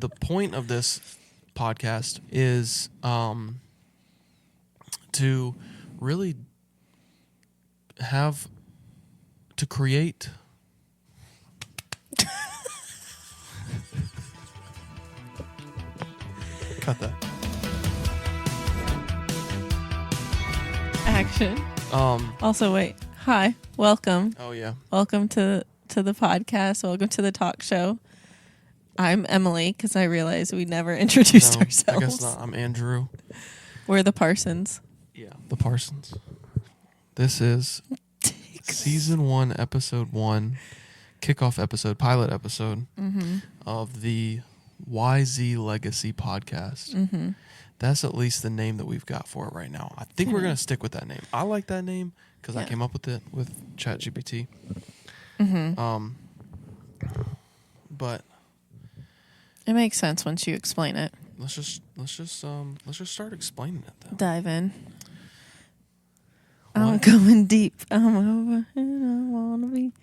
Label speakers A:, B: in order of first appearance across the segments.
A: the point of this podcast is to really have to create cut that
B: action. Also, wait. Hi, welcome.
A: Oh yeah.
B: Welcome to the podcast. Welcome to the talk show. I'm Emily because I realized we never introduced ourselves.
A: I guess not. I'm Andrew.
B: We're the Parsons.
A: Yeah, the Parsons. This is season 1, episode 1, kickoff episode, pilot episode of the YZ Legacy podcast.
B: Mm-hmm.
A: That's at least the name that we've got for it right now. I think we're going to stick with that name. I like that name because I came up with it with ChatGPT. But
B: it makes sense once you explain it.
A: let's just start explaining it then.
B: Dive in.
A: What?
B: I'm going deep. I'm over and I wanna be.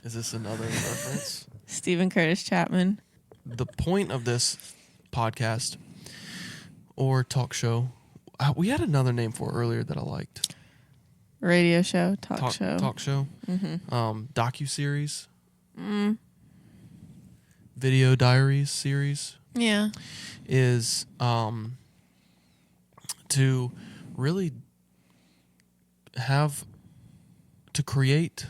A: Is this another reference?
B: Stephen Curtis Chapman.
A: The point of this podcast or talk show, we had another name for it earlier that I liked.
B: Radio show, talk show.
A: Talk show. Docu-series.
B: Mm.
A: Video diaries series.
B: Yeah.
A: Is to really have to create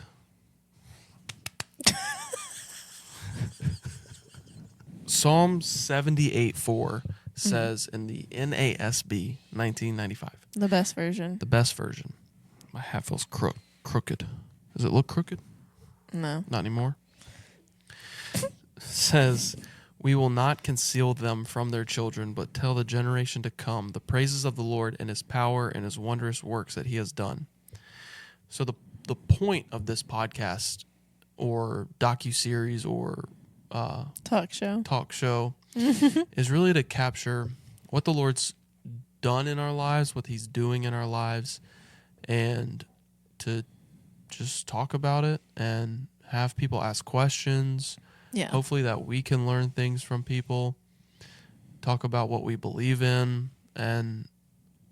A: Psalm 78:4 says in the NASB 1995.
B: The best version.
A: The best version. My hat feels crooked. Does it look crooked?
B: No.
A: Not anymore. Says, we will not conceal them from their children, but tell the generation to come the praises of the Lord and his power and his wondrous works that he has done. So the point of this podcast or docu-series or
B: Talk show
A: is really to capture what the Lord's done in our lives, what he's doing in our lives, and to just talk about it and have people ask questions.
B: Yeah.
A: Hopefully that we can learn things from people, talk about what we believe in, and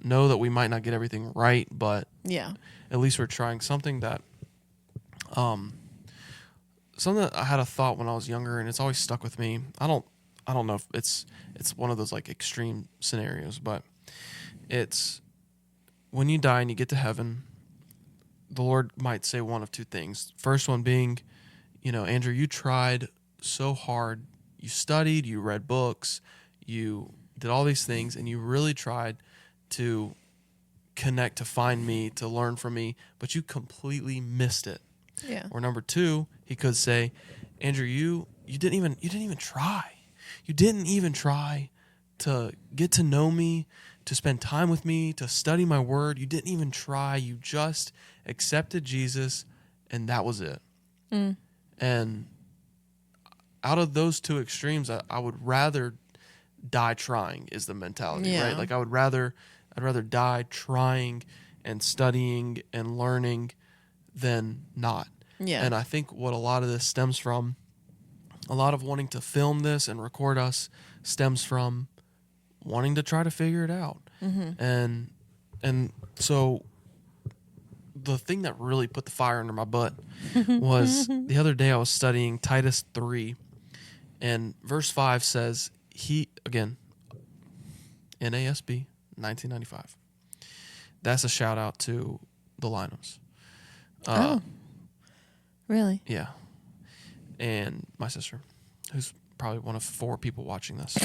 A: know that we might not get everything right, but
B: yeah.
A: at least we're trying something that I had a thought when I was younger, and it's always stuck with me. I don't know if it's one of those like extreme scenarios, but it's when you die and you get to heaven, the Lord might say one of two things. First one being, Andrew, you tried so hard. You studied, you read books, you did all these things, and you really tried to connect, to find me, to learn from me, but you completely missed it.
B: Yeah.
A: Or number two, he could say, Andrew, you didn't even try. You didn't even try to get to know me, to spend time with me, to study my word. You didn't even try. You just accepted Jesus, and that was it.
B: Mm.
A: And out of those two extremes, I would rather die trying is the mentality, right? Like I'd rather die trying and studying and learning than not.
B: Yeah.
A: And I think what a lot of this stems from, a lot of wanting to film this and record us stems from wanting to try to figure it out.
B: Mm-hmm.
A: And so the thing that really put the fire under my butt was the other day I was studying Titus 3, and verse 5 says, NASB 1995. That's a shout out to the Linums.
B: Really?
A: Yeah. And my sister, who's probably one of 4 people watching this.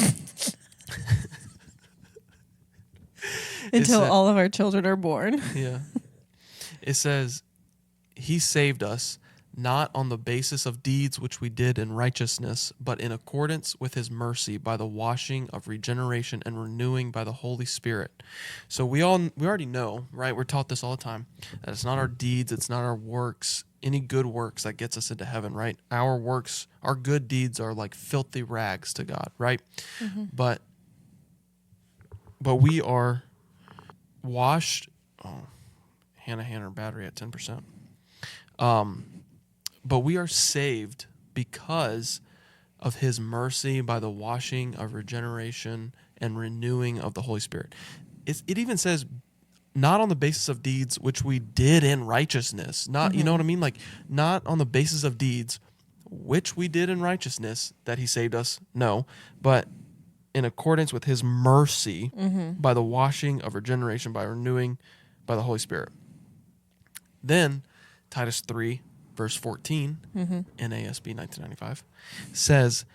B: Until all of our children are born.
A: Yeah. It says, he saved us not on the basis of deeds which we did in righteousness, but in accordance with his mercy by the washing of regeneration and renewing by the Holy Spirit. So we already know, right? We're taught this all the time, that it's not our deeds, it's not our works, any good works that gets us into heaven, right? Our works, our good deeds are like filthy rags to God, right?
B: Mm-hmm.
A: But we are washed. Oh, Hannah, battery at 10%. But we are saved because of his mercy by the washing of regeneration and renewing of the Holy Spirit. It even says, not on the basis of deeds which we did in righteousness. Not, you know what I mean? Like, not on the basis of deeds which we did in righteousness that he saved us. No, but in accordance with his mercy by the washing of regeneration, by renewing by the Holy Spirit. Then Titus 3, verse 14, NASB 1995, says,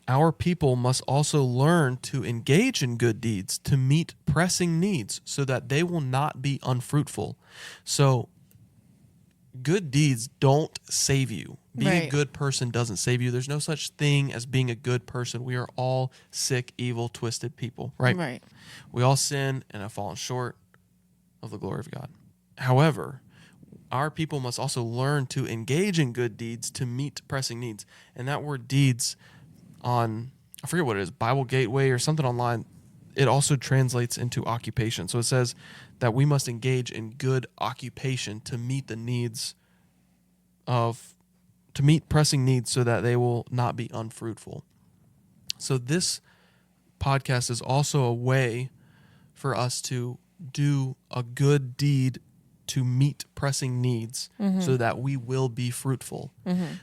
A: our people must also learn to engage in good deeds to meet pressing needs so that they will not be unfruitful. So good deeds don't save you. Being a good person doesn't save you. There's no such thing as being a good person. We are all sick, evil, twisted people, right?
B: Right.
A: We all sin and have fallen short of the glory of God. However, our people must also learn to engage in good deeds to meet pressing needs. And that word deeds on, I forget what it is, Bible Gateway or something online, it also translates into occupation. So it says that we must engage in good occupation to meet the needs to meet pressing needs so that they will not be unfruitful. So this podcast is also a way for us to do a good deed to meet pressing needs so that we will be fruitful.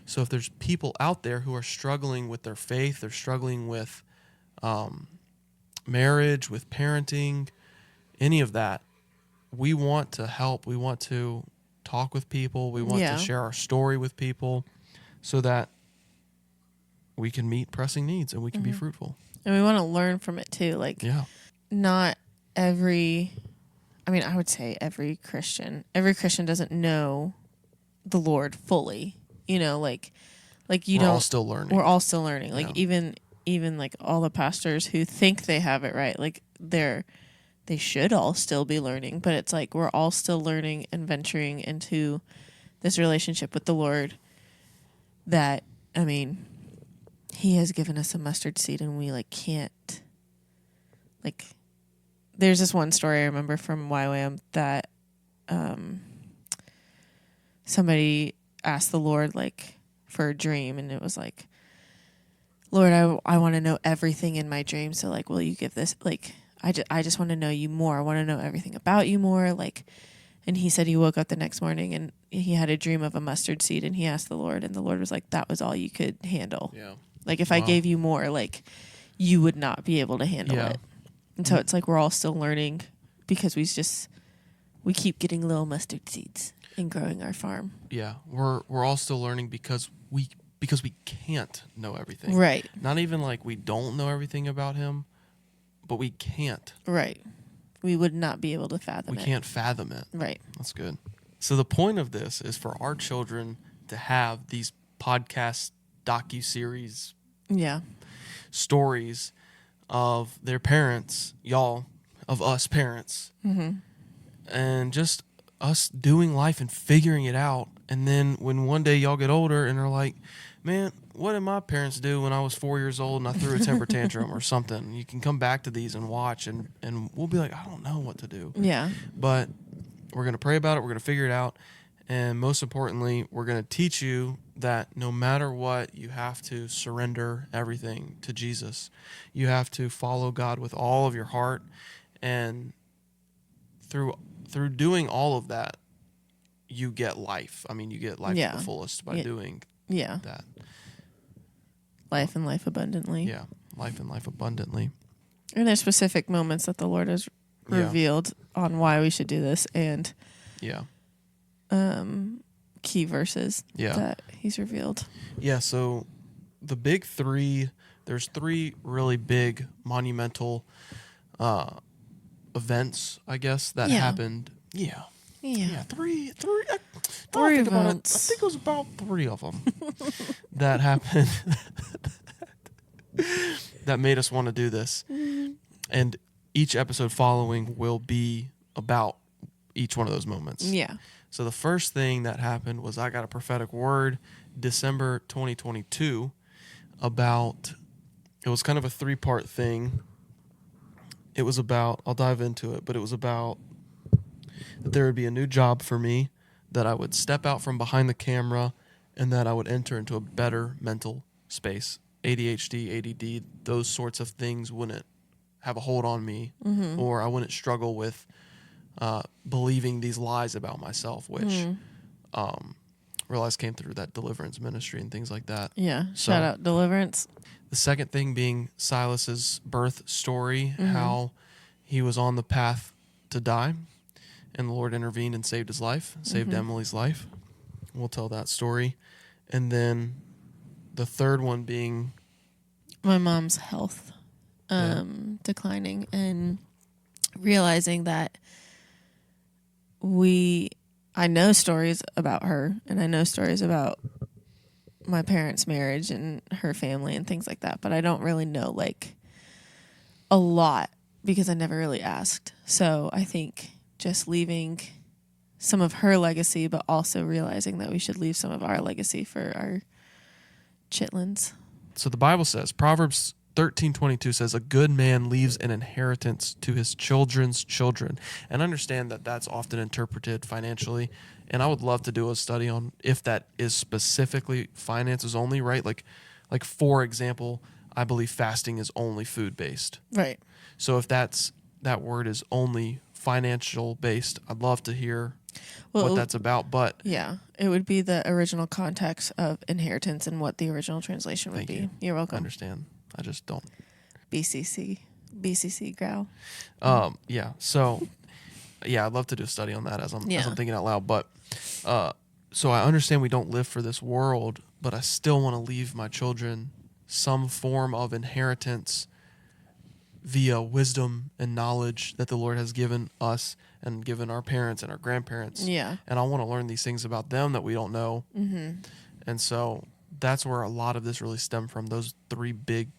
A: So if there's people out there who are struggling with their faith, they're struggling with marriage, with parenting, any of that, we want to help. We want to talk with people. We want to share our story with people so that we can meet pressing needs and we can be fruitful.
B: And we want to learn from it too. Like, not every... I mean, I would say every Christian doesn't know the Lord fully, you know, like you
A: We're
B: don't.
A: all still learning.
B: We're all still learning. Like even like all the pastors who think they have it right, like they should all still be learning, but it's like we're all still learning and venturing into this relationship with the Lord that, I mean, he has given us a mustard seed and we like can't like. There's this one story I remember from YWAM that somebody asked the Lord like for a dream, and it was like, Lord, I want to know everything in my dream. So like, will you give this? Like, I just want to know you more. I want to know everything about you more. Like, and he said he woke up the next morning and he had a dream of a mustard seed, and he asked the Lord, and the Lord was like, that was all you could handle.
A: Yeah.
B: Like if I gave you more, like you would not be able to handle it. And so it's like we're all still learning because we keep getting little mustard seeds and growing our farm.
A: Yeah, we're all still learning because we can't know everything.
B: Right.
A: Not even like we don't know everything about him, but we can't.
B: Right. We would not be able to fathom it.
A: We can't fathom it.
B: Right.
A: That's good. So the point of this is for our children to have these podcast docuseries stories of their parents, y'all, of us parents, and just us doing life and figuring it out. And then when one day y'all get older and are like, man, what did my parents do when I was 4 years old and I threw a temper tantrum or something? You can come back to these and watch, and we'll be like, I don't know what to do.
B: Yeah.
A: But we're going to pray about it. We're going to figure it out. And most importantly, we're going to teach you that no matter what, you have to surrender everything to Jesus. You have to follow God with all of your heart. And through doing all of that, you get life. I mean, you get life to the fullest by doing that.
B: Life and life abundantly.
A: Yeah, life and life abundantly.
B: And there's specific moments that the Lord has revealed on why we should do this, and key verses that he's revealed. Yeah,
A: so the big three, there's three really big monumental events, I guess, that happened. Three events. I think it was about three of them that happened that made us want to do this. And each episode following will be about each one of those moments.
B: Yeah.
A: So the first thing that happened was I got a prophetic word December 2022 about, it was kind of a 3-part thing. It was about, I'll dive into it, but it was about that there would be a new job for me, that I would step out from behind the camera, and that I would enter into a better mental space ADHD, ADD, those sorts of things wouldn't have a hold on me, or I wouldn't struggle with believing these lies about myself, which realized came through that deliverance ministry and things like that.
B: Yeah.
A: So,
B: Shout out Deliverance.
A: the second thing being Silas's birth story, how he was on the path to die, and the Lord intervened and saved his life, saved Emily's life. We'll tell that story. And then the third one being
B: My mom's health declining, and realizing that I know stories about her, and I know stories about my parents' marriage and her family and things like that, but I don't really know like a lot because I never really asked. So I think just leaving some of her legacy, but also realizing that we should leave some of our legacy for our chitlins.
A: So the Bible says, Proverbs 13:22 says, a good man leaves an inheritance to his children's children. And understand that that's often interpreted financially. And I would love to do a study on if that is specifically finances only, right? Like for example, I believe fasting is only food-based.
B: Right.
A: So if that word is only financial based, I'd love to hear what that's about. But
B: yeah, it would be the original context of inheritance and what the original translation would
A: Thank
B: be.
A: you.
B: You're
A: I
B: welcome.
A: understand. I just don't.
B: BCC growl.
A: Yeah. So, yeah, I'd love to do a study on that as I'm thinking out loud. But, so I understand we don't live for this world, but I still want to leave my children some form of inheritance via wisdom and knowledge that the Lord has given us and given our parents and our grandparents.
B: Yeah.
A: And I want to learn these things about them that we don't know. And so that's where a lot of this really stemmed from. Those three big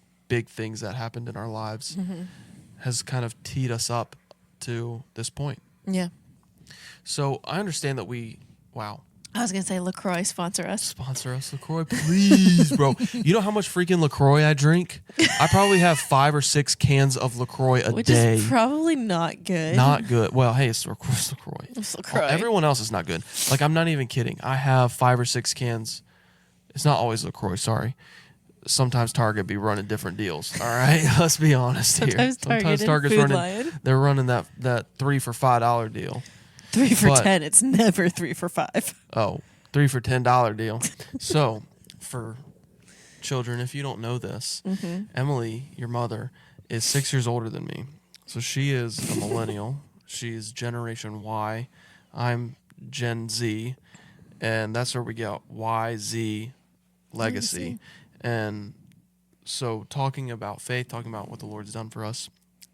A: things that happened in our lives has kind of teed us up to this point.
B: Yeah.
A: So I understand that
B: I was going to say LaCroix sponsor us.
A: Sponsor us, LaCroix, please, bro. You know how much freaking LaCroix I drink? I probably have 5 or 6 cans of LaCroix a
B: Which
A: day.
B: is probably not good.
A: Not good. Well, hey, it's LaCroix.
B: It's LaCroix.
A: Everyone else is not good. Like, I'm not even kidding. I have 5 or 6 cans. It's not always LaCroix, sorry. Sometimes Target be running different deals. All right, let's be honest here.
B: Sometimes
A: Target's
B: Food
A: running.
B: Lion.
A: They're running that 3 for $5 deal.
B: 3 for $10. It's never 3 for $5.
A: Oh, 3 for $10 deal. So, for children, if you don't know this, Emily, your mother, is 6 years older than me. So she is a millennial. She's Generation Y. I'm Gen Z, and that's where we get YZ legacy. And so talking about faith, talking about what the Lord's done for us,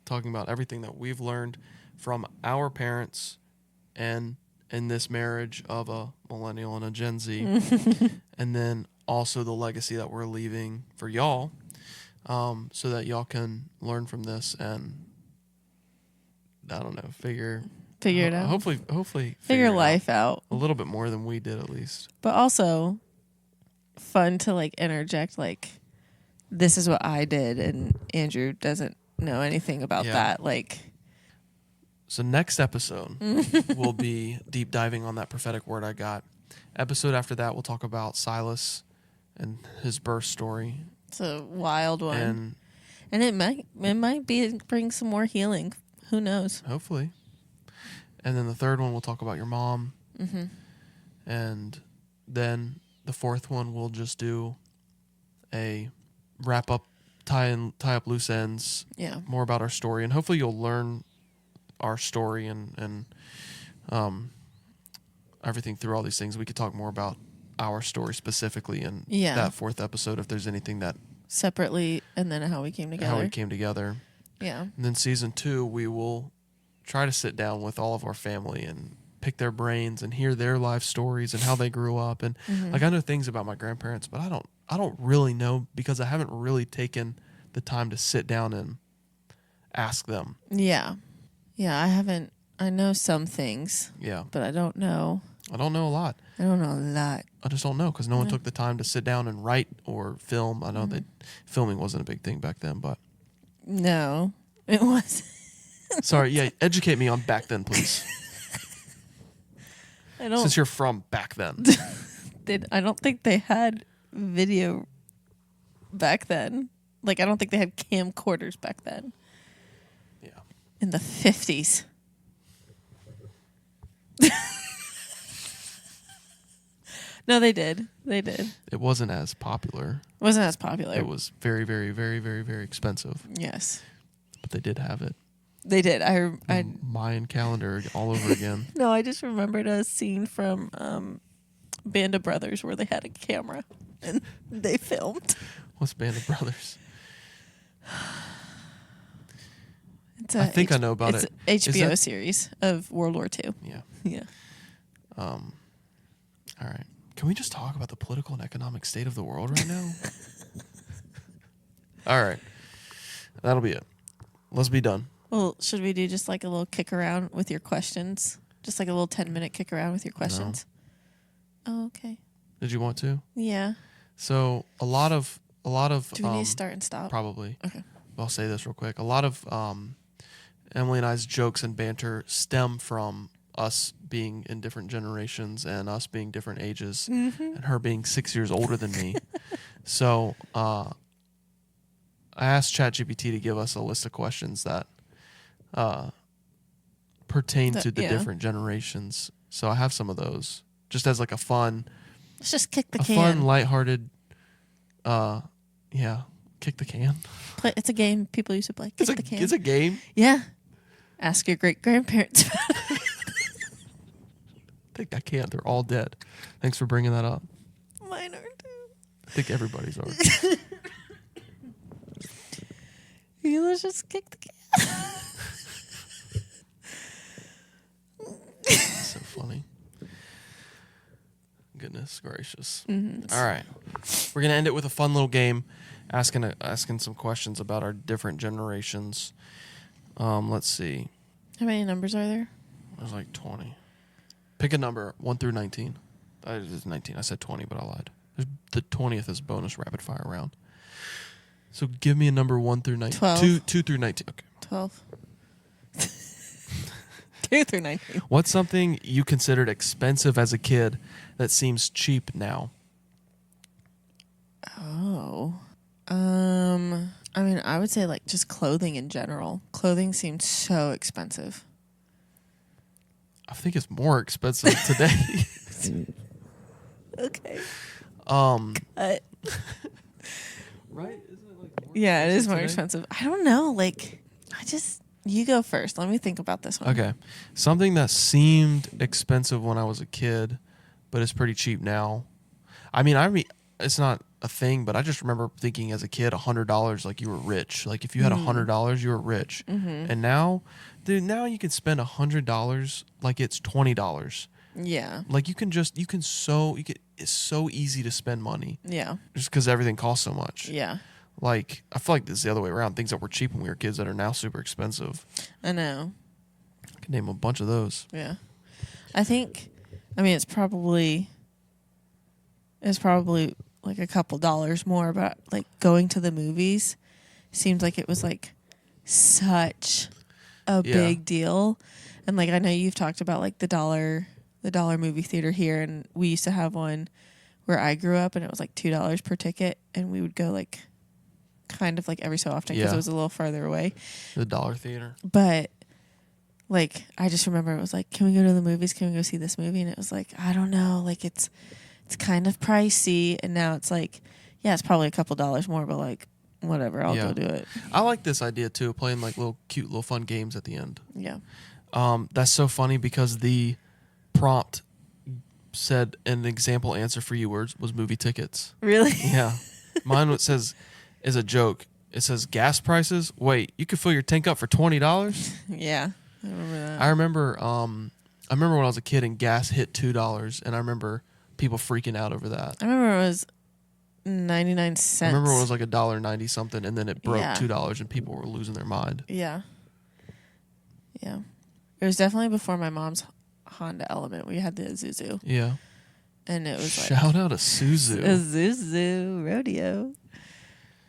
A: talking about everything that we've learned from our parents and in this marriage of a millennial and a Gen Z, and then also the legacy that we're leaving for y'all, so that y'all can learn from this and, I don't know, figure it out. Hopefully
B: figure life out
A: a little bit more than we did, at least.
B: But also fun to like interject, like, this is what I did and Andrew doesn't know anything about that. Like,
A: so next episode will be deep diving on that prophetic word I got. Episode after that, we'll talk about Silas and his birth story.
B: It's a wild one, and it might bring some more healing. Who knows?
A: Hopefully. And then the third one, we'll talk about your mom, and then the fourth one, we'll just do a wrap up, tie up loose ends.
B: Yeah.
A: More about our story, and hopefully you'll learn our story and everything through all these things. We could talk more about our story specifically in that fourth episode if there's anything that
B: separately, and then how we came together. Yeah. And
A: then season 2, we will try to sit down with all of our family and pick their brains and hear their life stories and how they grew up. And like, I know things about my grandparents, but I don't really know because I haven't really taken the time to sit down and ask them.
B: Yeah. Yeah, I haven't. I know some things.
A: Yeah.
B: But I don't know.
A: I don't know a lot.
B: I
A: just don't know because no one took the time to sit down and write or film. I know that filming wasn't a big thing back then, but.
B: No, it was.
A: Sorry, yeah, educate me on back then, please. Since you're from back then.
B: I don't think they had video back then. Like, I don't think they had camcorders back then.
A: Yeah.
B: In the 50s. No, they did. They did.
A: It wasn't as popular.
B: Wasn't as popular.
A: It was very, very, very, very, very expensive.
B: Yes.
A: But they did have it.
B: They did. I
A: Mayan calendar all over again.
B: No, I just remembered a scene from Band of Brothers where they had a camera and they filmed.
A: What's Band of Brothers?
B: It's
A: I think I know about
B: it's
A: it.
B: It's an HBO series of World War II.
A: Yeah.
B: Yeah.
A: All right. Can we just talk about the political and economic state of the world right now? All right. That'll be it. Let's be done.
B: Well, should we do just like a little kick around with your questions? Just like a little 10-minute kick around with your questions? No. Oh, okay.
A: Did you want to?
B: Yeah.
A: So a lot of.
B: Do we need to start and stop?
A: Probably.
B: Okay.
A: I'll say this real quick. A lot of Emily and I's jokes and banter stem from us being in different generations and us being different ages, and her being 6 years older than me. So I asked ChatGPT to give us a list of questions that pertain to the different generations. So I have some of those, just as like a fun.
B: Let's just kick the
A: a
B: can.
A: Fun, lighthearted. Kick the can.
B: It's a game people used to play. Kick the can.
A: It's a game.
B: Yeah. Ask your great grandparents about it.
A: I can't. They're all dead. Thanks for bringing that up.
B: Mine are too.
A: I think everybody's are.
B: Let's just kick the can.
A: So funny. Goodness gracious.
B: Mm-hmm.
A: All right. We're going to end it with a fun little game, asking some questions about our different generations. Let's see.
B: How many numbers are there?
A: There's like 20. Pick a number, 1 through 19. It's 19. I said 20, but I lied. The 20th is bonus rapid fire round. So give me a number 1 through 19.
B: 12.
A: 2 through 19. Okay.
B: 12. 2 through 19.
A: What's something you considered expensive as a kid that seems cheap now?
B: Oh. I mean, I would say like just clothing in general. Clothing seems so expensive.
A: I think it's more expensive today.
B: Okay.
A: Right? Isn't it like more
B: Yeah, it is more
A: today?
B: expensive. I don't know. Like, you go first. Let me think about this one.
A: Okay. Something that seemed expensive when I was a kid, but it's pretty cheap now. I mean, it's not a thing, but I just remember thinking as a kid, $100, like you were rich. Like if you had $100, you were rich.
B: Mm-hmm.
A: And now, dude, now you can spend $100 like it's $20.
B: Yeah.
A: Like it's so easy to spend money.
B: Yeah.
A: Just because everything costs so much.
B: Yeah.
A: Like, I feel like this is the other way around. Things that were cheap when we were kids that are now super expensive.
B: I know.
A: I can name a bunch of those.
B: Yeah. It's probably like a couple dollars more, but like going to the movies seemed like it was like such a big deal. And like I know you've talked about like the dollar movie theater here, and we used to have one where I grew up and it was like $2 per ticket, and we would go like kind of like every so often because it was a little farther away.
A: The dollar theater.
B: But like I just remember it was like, can we go to the movies? Can we go see this movie? And it was like, I don't know, like it's kind of pricey. And now it's like, yeah, it's probably a couple dollars more, but like whatever, I'll go do it.
A: I like this idea too, playing like little cute little fun games at the end.
B: Yeah.
A: That's so funny because the prompt said an example answer for you was movie tickets.
B: Really?
A: Yeah. Mine is a joke. It says gas prices. Wait, you could fill your tank up for $20?
B: Yeah. I remember that.
A: I remember when I was a kid and gas hit $2, and I remember people freaking out over that.
B: I remember it was 99 cents.
A: I remember it was like $1.90 something, and then it broke
B: Yeah.
A: $2, and people were losing their mind.
B: Yeah. Yeah. It was definitely before my mom's Honda Element. We had the Isuzu.
A: Yeah.
B: And it was
A: Shout out to Suzu.
B: Isuzu rodeo.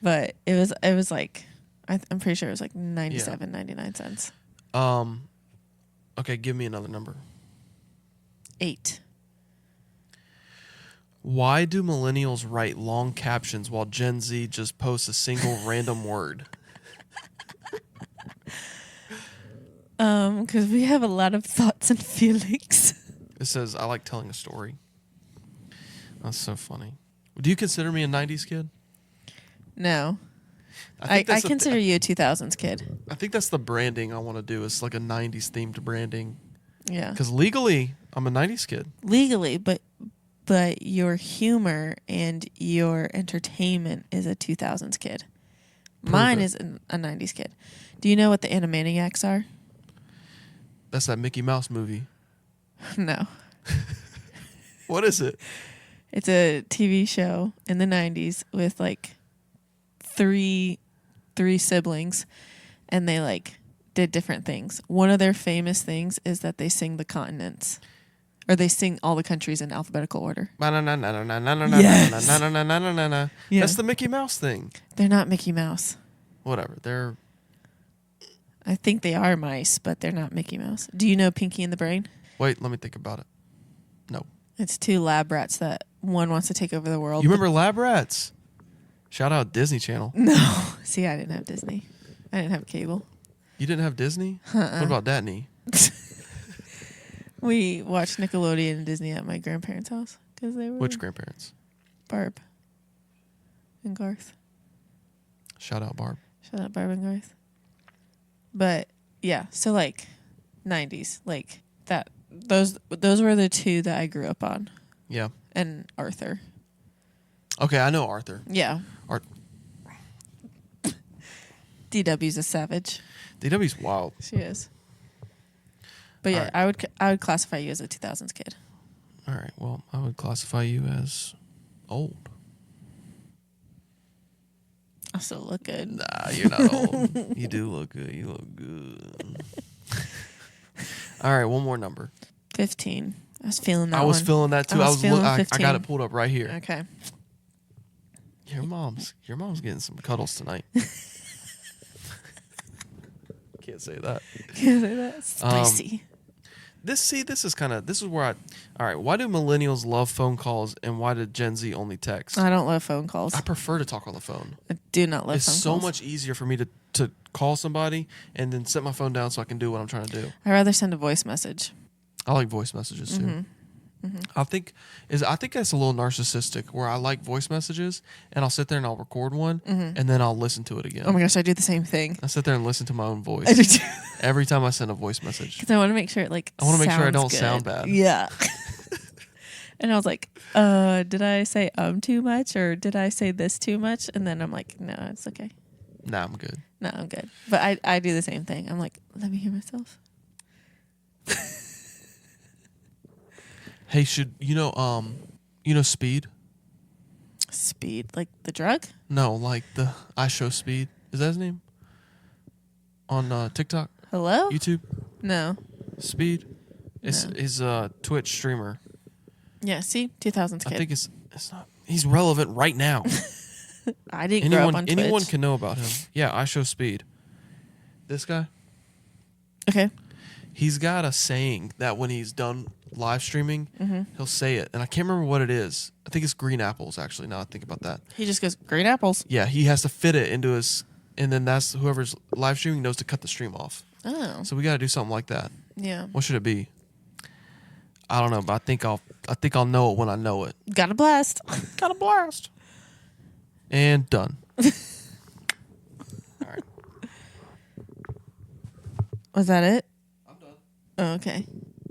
B: But it was like I'm pretty sure it was like 99 cents.
A: Okay, give me another number.
B: 8.
A: Why do millennials write long captions while Gen Z just posts a single random word?
B: Because we have a lot of thoughts and feelings.
A: It says, I like telling a story. That's so funny. Do you consider me a 90s kid?
B: No.
A: I
B: I consider you a 2000s kid.
A: I think that's the branding I want to do. It's like a 90s themed branding.
B: Yeah.
A: Because legally, I'm a 90s kid.
B: Legally, but your humor and your entertainment is a 2000s kid. Mine is a 90s kid. Do you know what the Animaniacs are?
A: That's that Mickey Mouse movie.
B: No.
A: What is it?
B: It's a TV show in the 90s with like three siblings, and they like did different things. One of their famous things is that they sing the continents, or they sing all the countries in alphabetical order.
A: Yes.
B: Yeah.
A: That's the Mickey Mouse thing.
B: They're not Mickey Mouse.
A: Whatever.
B: I think they are mice, but they're not Mickey Mouse. Do you know Pinky and the Brain?
A: Wait, let me think about it. No.
B: It's two lab rats that one wants to take over the world.
A: You remember Lab Rats? Shout out Disney Channel.
B: No. See, I didn't have Disney. I didn't have cable.
A: You didn't have Disney? What about Datney?
B: We watched Nickelodeon and Disney at my grandparents' house because they were
A: Which grandparents?
B: Barb and Garth.
A: Shout out Barb.
B: Shout out Barb and Garth. But yeah, so like 90s, like that. Those were the two that I grew up on.
A: Yeah.
B: And Arthur.
A: Okay, I know Arthur.
B: Yeah. DW's a savage.
A: DW's wild.
B: She is. But yeah, right. I would classify you as a 2000s kid.
A: All right. Well, I would classify you as old.
B: I still look good.
A: Nah, you're not old. You do look good. You look good. All right, one more number.
B: 15. I was feeling that.
A: I was feeling that too. I got it pulled up right here.
B: Okay.
A: Your mom's getting some cuddles tonight. Can't say that.
B: Can't say that. Spicy.
A: This is where all right, why do millennials love phone calls and why did Gen Z only text?
B: I don't love phone calls.
A: I prefer to talk on the phone.
B: I do not love phone calls.
A: It's so much easier for me to call somebody and then set my phone down so I can do what I'm trying to do.
B: I'd rather send a voice message.
A: I like voice messages too.
B: Mm-hmm. Mm-hmm.
A: I think that's a little narcissistic where I like voice messages and I'll sit there and I'll record one and then I'll listen to it again.
B: Oh my gosh, I do the same thing.
A: I sit there and listen to my own voice.
B: I do too.
A: Every time I send a voice message.
B: Because I want to make sure it
A: I want to make sure I don't
B: good.
A: sound bad.
B: Yeah. And I was like, did I say too much or did I say this too much? And then I'm like, no, it's okay.
A: Nah, I'm good.
B: No, I'm good. But I do the same thing. I'm like, let me hear myself.
A: Hey, you know Speed?
B: Speed, like the drug?
A: No, like the I Show Speed. Is that his name? On TikTok?
B: Hello?
A: YouTube?
B: No.
A: Speed? It's
B: No.
A: his Twitch streamer.
B: Yeah, see? 2000s kid.
A: I think it's not. He's relevant right now.
B: I didn't grow up on Twitch.
A: Anyone can know about him. Yeah, I Show Speed. This guy?
B: Okay.
A: He's got a saying that when he's done live streaming, he'll say it. And I can't remember what it is. I think it's green apples, actually, now I think about that.
B: He just goes, green apples.
A: Yeah, he has to fit it into his... And then that's whoever's live streaming knows to cut the stream off.
B: Oh.
A: So we got to do something like that.
B: Yeah.
A: What should it be? I don't know, but I think I'll know it when I know it.
B: Got a blast.
A: Got a blast. And done. All right.
B: Was that it?
A: I'm done.
B: Oh, okay.